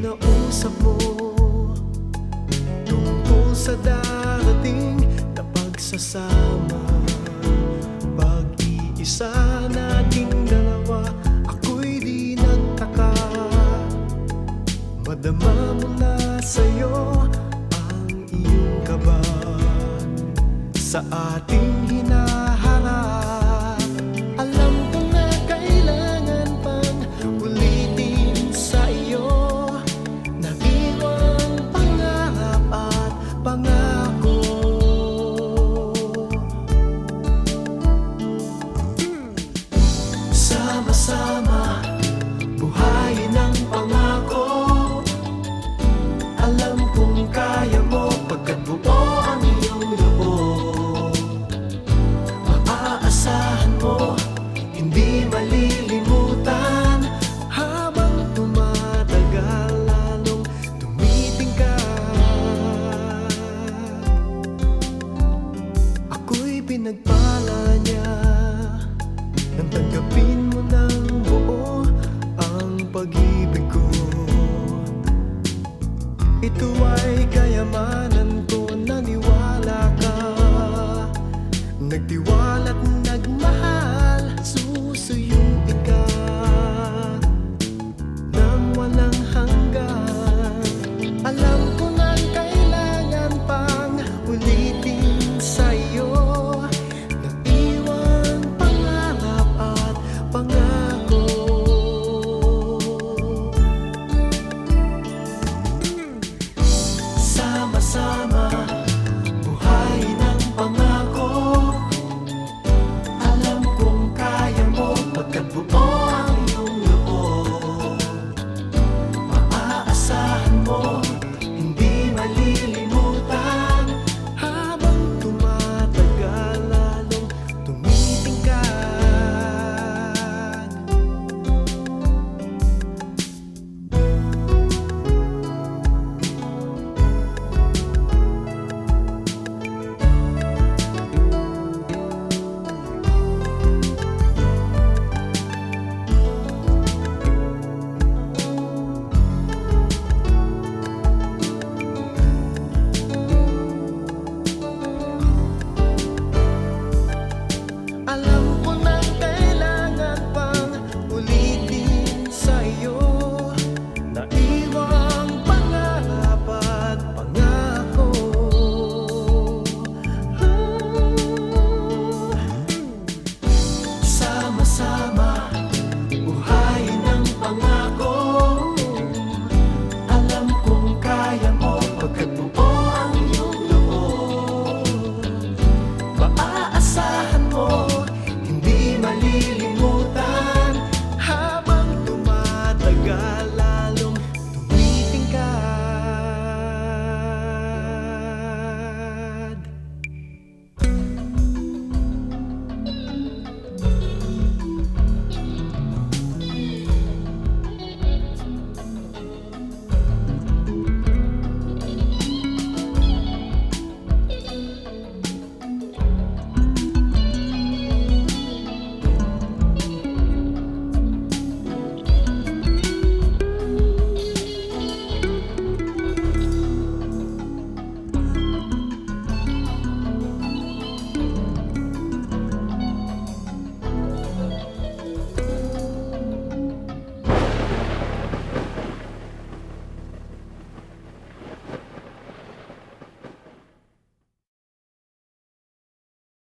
kinausap mo tungkol sa darating na pagsasama. Pag-iisa nating dalawa, ako'y di nagtaka. Madama mula sa'yo ang iyong kaba sa ating hinaharap. Alam ko na kailangan pang ulitin sa iyo na iwang pangarap at pangako. Sama-sama buhayin ang pangako. Alam kong kaya mo pagkat buo ang iyong loob. Maaasahan mo, hindi malilimutan. Habang tumatagal, lalong tumitingkad. Ako'y pinagpala niya nang tanggapin mo ng buo ang pag-ibig ko. Ito ay kayamanan ko, naniwala ka. Nagtiwala't nagmahal, susuyo